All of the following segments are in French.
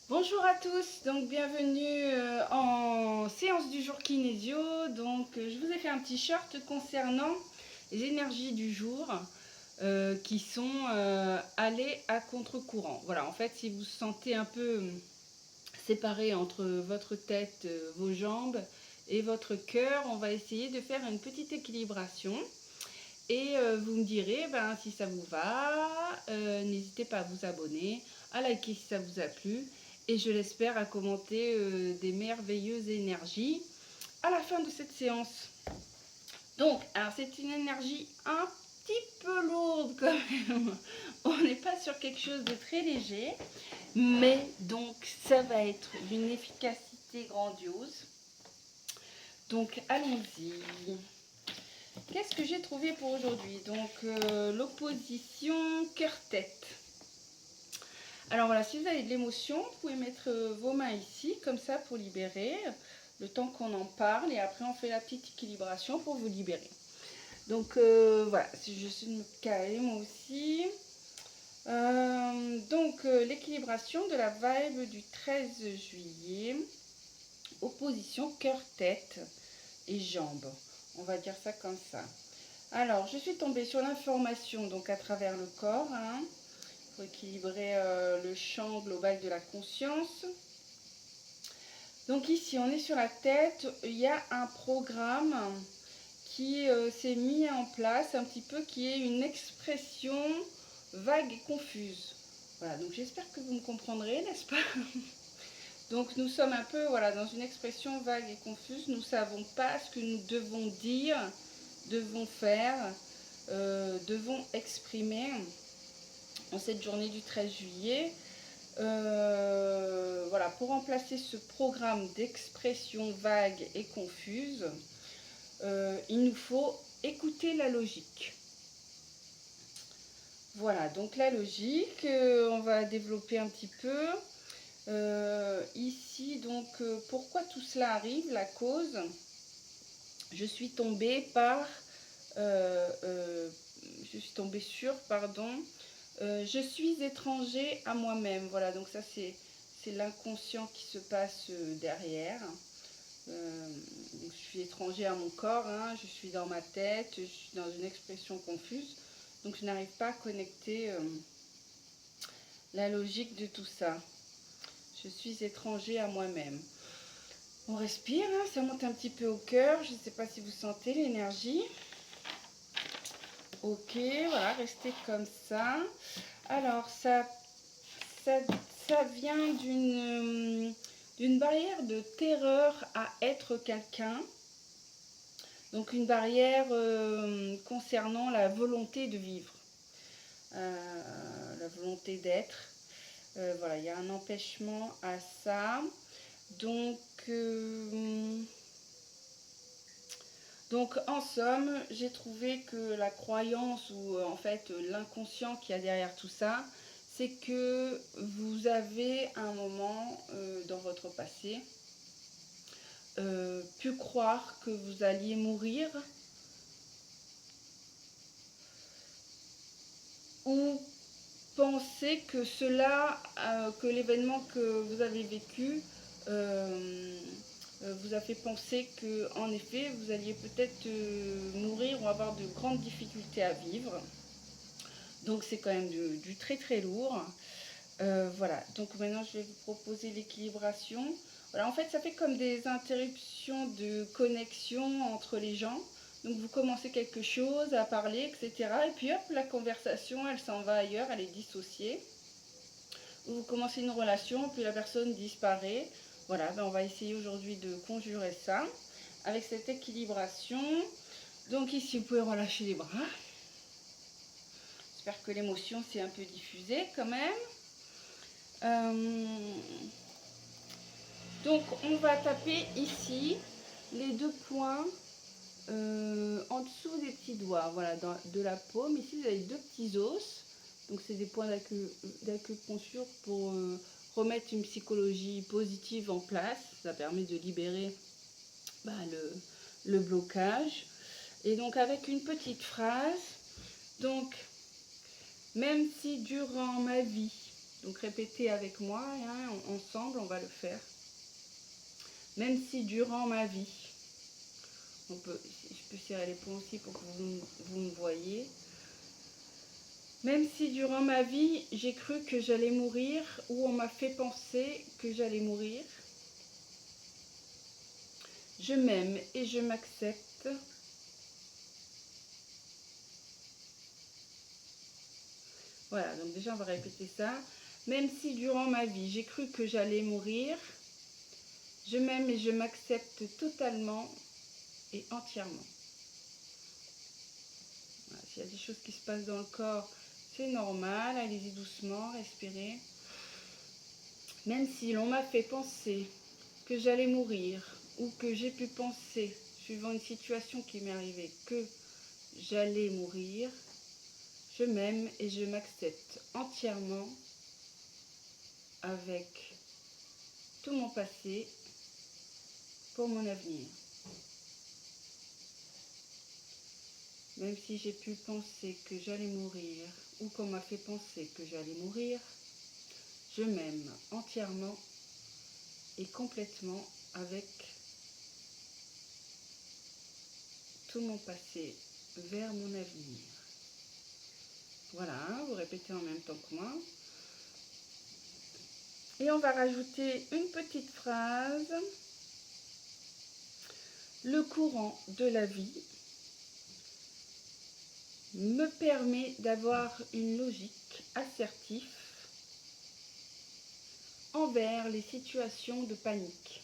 Bonjour à tous, donc bienvenue en séance du jour kinésio. Donc je vous ai fait un petit short concernant les énergies du jour qui sont allées à contre-courant. Voilà, en fait, si vous vous sentez un peu séparé entre votre tête, vos jambes et votre cœur, on va essayer de faire une petite équilibration. Et vous me direz si ça vous va, n'hésitez pas à vous abonner, à liker si ça vous a plu et je l'espère à commenter des merveilleuses énergies à la fin de cette séance. Donc, alors c'est une énergie un petit peu lourde quand même. On n'est pas sur quelque chose de très léger, mais donc ça va être d'une efficacité grandiose. Donc allons-y. Qu'est-ce que j'ai trouvé pour aujourd'hui? Donc, l'opposition cœur-tête. Alors voilà, si vous avez de l'émotion, vous pouvez mettre vos mains ici, comme ça, pour libérer, le temps qu'on en parle. Et après, on fait la petite équilibration pour vous libérer. Donc, voilà, si je suis de me caler, moi aussi. L'équilibration de la vibe du 13 juillet. Opposition cœur-tête et jambes. On va dire ça comme ça. Alors, je suis tombée sur l'information donc à travers le corps, pour équilibrer le champ global de la conscience. Donc ici, on est sur la tête, il y a un programme qui s'est mis en place, un petit peu, qui est une expression vague et confuse. Voilà, donc j'espère que vous me comprendrez, n'est-ce pas? Donc nous sommes un peu dans une expression vague et confuse, nous ne savons pas ce que nous devons dire, devons faire, devons exprimer en cette journée du 13 juillet. Pour remplacer ce programme d'expression vague et confuse, il nous faut écouter la logique. Voilà, donc la logique, on va développer un petit peu. Ici, donc, pourquoi tout cela arrive, la cause? Je suis tombée je suis étranger à moi-même. Voilà, donc ça c'est l'inconscient qui se passe derrière. Donc je suis étranger à mon corps, je suis dans ma tête, je suis dans une expression confuse. Donc je n'arrive pas à connecter la logique de tout ça. Je suis étranger à moi-même. On respire, ça monte un petit peu au cœur. Je ne sais pas si vous sentez l'énergie. Ok, voilà, restez comme ça. Alors, ça vient d'une barrière de terreur à être quelqu'un. Donc, une barrière concernant la volonté de vivre, la volonté d'être. Voilà, il y a un empêchement à ça. Donc, en somme, j'ai trouvé que la croyance ou en fait l'inconscient qu'il y a derrière tout ça, c'est que vous avez un moment dans votre passé pu croire que vous alliez mourir ou penser que que l'événement que vous avez vécu vous a fait penser que, en effet, vous alliez peut-être mourir ou avoir de grandes difficultés à vivre. Donc c'est quand même du très très lourd. Voilà, donc maintenant je vais vous proposer l'équilibration. Voilà, en fait ça fait comme des interruptions de connexion entre les gens. Donc vous commencez quelque chose à parler, etc. Et puis hop, la conversation elle s'en va ailleurs, elle est dissociée. Vous commencez une relation, puis la personne disparaît. Voilà, on va essayer aujourd'hui de conjurer ça avec cette équilibration. Donc ici, vous pouvez relâcher les bras. J'espère que l'émotion s'est un peu diffusée quand même. Donc on va taper ici les deux points en dessous des petits doigts, voilà, de la paume. Ici vous avez deux petits os. Donc c'est des points d'acupuncture pour remettre une psychologie positive en place. Ça permet de libérer le blocage. Et donc avec une petite phrase, donc même si durant ma vie, Donc répétez avec moi, hein, ensemble, on va le faire. Même si durant ma vie, je peux serrer les poings aussi pour que vous me voyez. Même si durant ma vie, j'ai cru que j'allais mourir ou on m'a fait penser que j'allais mourir, je m'aime et je m'accepte. Voilà, donc déjà on va répéter ça. Même si durant ma vie, j'ai cru que j'allais mourir, je m'aime et je m'accepte totalement et entièrement. Voilà, s'il y a des choses qui se passent dans le corps, c'est normal, allez-y doucement, respirez. Même si l'on m'a fait penser que j'allais mourir ou que j'ai pu penser, suivant une situation qui m'est arrivée, que j'allais mourir, je m'aime et je m'accepte entièrement avec tout mon passé pour mon avenir. Même si j'ai pu penser que j'allais mourir ou qu'on m'a fait penser que j'allais mourir, je m'aime entièrement et complètement avec tout mon passé vers mon avenir. Voilà, vous répétez en même temps que moi. Et on va rajouter une petite phrase. Le courant de la vie me permet d'avoir une logique assertive envers les situations de panique.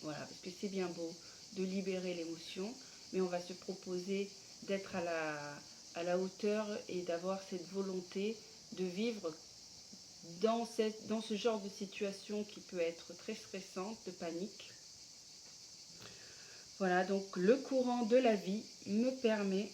Voilà, parce que c'est bien beau de libérer l'émotion, mais on va se proposer d'être à la hauteur et d'avoir cette volonté de vivre dans ce genre de situation qui peut être très stressante, de panique. Voilà, donc le courant de la vie me permet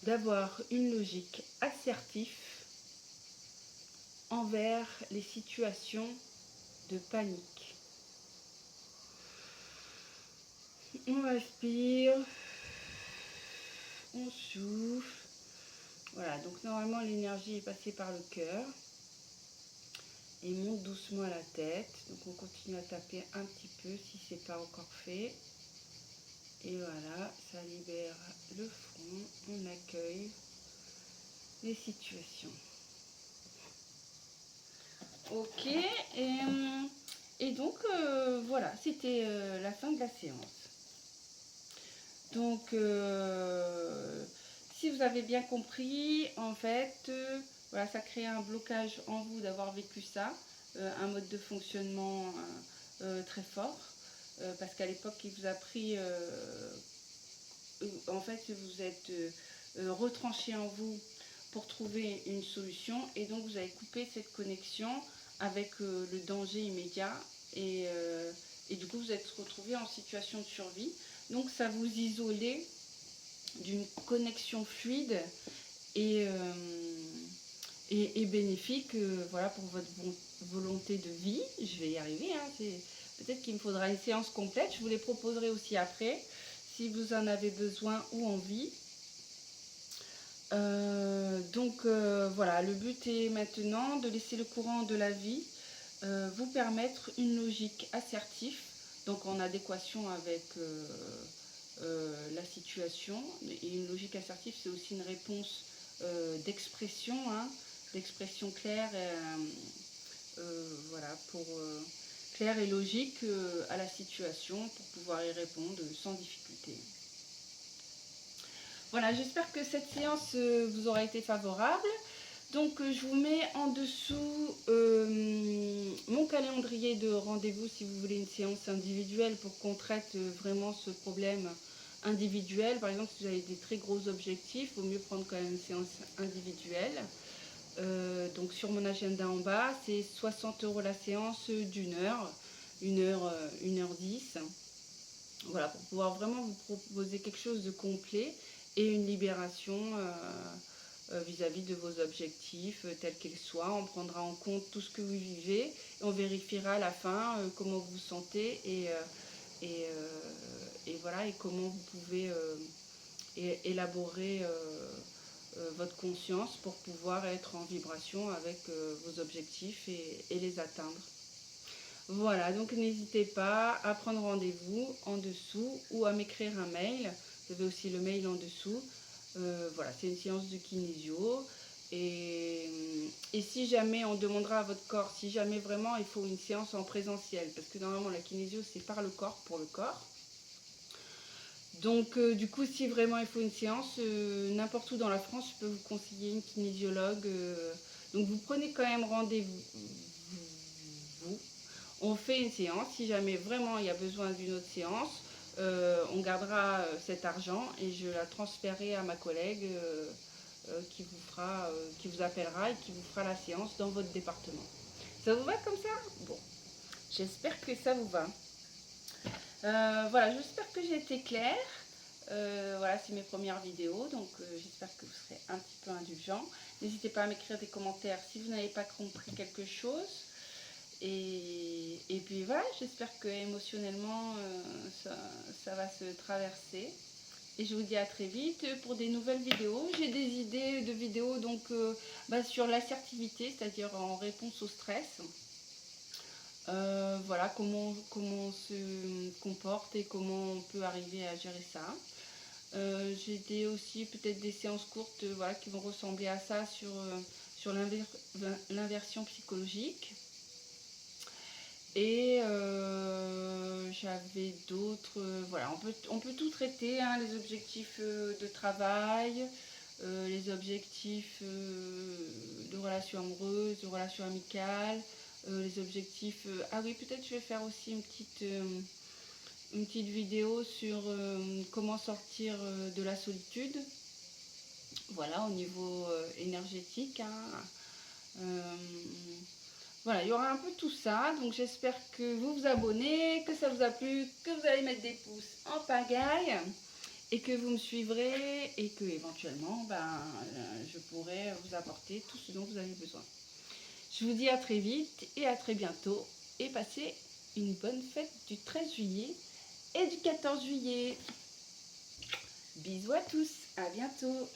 d'avoir une logique assertive envers les situations de panique. On respire, on souffle. Voilà, donc normalement l'énergie est passée par le cœur et monte doucement à la tête. Donc on continue à taper un petit peu si ce n'est pas encore fait. Et voilà, ça libère le front, on accueille les situations. Ok, et donc voilà, c'était la fin de la séance. Donc, si vous avez bien compris, en fait, voilà, ça crée un blocage en vous d'avoir vécu ça, un mode de fonctionnement très fort, parce qu'à l'époque, il vous a pris, en fait, vous êtes retranché en vous pour trouver une solution, et donc vous avez coupé cette connexion avec le danger immédiat, et du coup, vous êtes retrouvé en situation de survie. Donc ça vous isolait d'une connexion fluide et, bénéfique voilà, pour votre volonté de vie. Je vais y arriver, hein, peut-être qu'il me faudra une séance complète. Je vous les proposerai aussi après, si vous en avez besoin ou envie. Voilà, le but est maintenant de laisser le courant de la vie vous permettre une logique assertive, donc en adéquation avec la situation. Et une logique assertive, c'est aussi une réponse d'expression, hein, d'expression claire, voilà, claire et logique à la situation pour pouvoir y répondre sans difficulté. Voilà, j'espère que cette séance vous aura été favorable. Donc je vous mets en dessous mon calendrier de rendez-vous si vous voulez une séance individuelle pour qu'on traite vraiment ce problème individuel. Par exemple, si vous avez des très gros objectifs, il vaut mieux prendre quand même une séance individuelle. Donc sur mon agenda en bas, c'est 60 € la séance d'une heure, 1h10. Voilà, pour pouvoir vraiment vous proposer quelque chose de complet et une libération vis-à-vis de vos objectifs, tels qu'ils soient. On prendra en compte tout ce que vous vivez et on vérifiera à la fin comment vous vous sentez et voilà, et comment vous pouvez élaborer votre conscience pour pouvoir être en vibration avec vos objectifs et les atteindre. Voilà, donc n'hésitez pas à prendre rendez-vous en dessous ou à m'écrire un mail. Vous avez aussi le mail en dessous. Voilà, c'est une séance de kinésio. Et si jamais on demandera à votre corps, si jamais vraiment il faut une séance en présentiel, parce que normalement la kinésio c'est par le corps pour le corps. Donc du coup, si vraiment il faut une séance, n'importe où dans la France, je peux vous conseiller une kinésiologue. Donc vous prenez quand même rendez-vous. On fait une séance. Si jamais vraiment il y a besoin d'une autre séance, on gardera cet argent et je la transférerai à ma collègue qui vous appellera et qui vous fera la séance dans votre département. Ça vous va comme ça? Bon, j'espère que ça vous va. Voilà, j'espère que j'ai été claire. Voilà, c'est mes premières vidéos, donc j'espère que vous serez un petit peu indulgents. N'hésitez pas à m'écrire des commentaires si vous n'avez pas compris quelque chose. Et puis voilà, j'espère que émotionnellement ça va se traverser. Et je vous dis à très vite pour des nouvelles vidéos. J'ai des idées de vidéos donc sur l'assertivité, c'est-à-dire en réponse au stress. Voilà, comment on se comporte et comment on peut arriver à gérer ça. J'ai aussi peut-être des séances courtes voilà, qui vont ressembler à ça sur l'inversion psychologique. Et j'avais d'autres, voilà, on peut tout traiter, hein, les objectifs de travail, les objectifs de relations amoureuses, de relations amicales, les objectifs, ah oui, peut-être je vais faire aussi une petite vidéo sur comment sortir de la solitude, voilà, au niveau énergétique, hein. Voilà, il y aura un peu tout ça, donc j'espère que vous vous abonnez, que ça vous a plu, que vous allez mettre des pouces en pagaille et que vous me suivrez et que éventuellement je pourrai vous apporter tout ce dont vous avez besoin. Je vous dis à très vite et à très bientôt et passez une bonne fête du 13 juillet et du 14 juillet. Bisous à tous, à bientôt.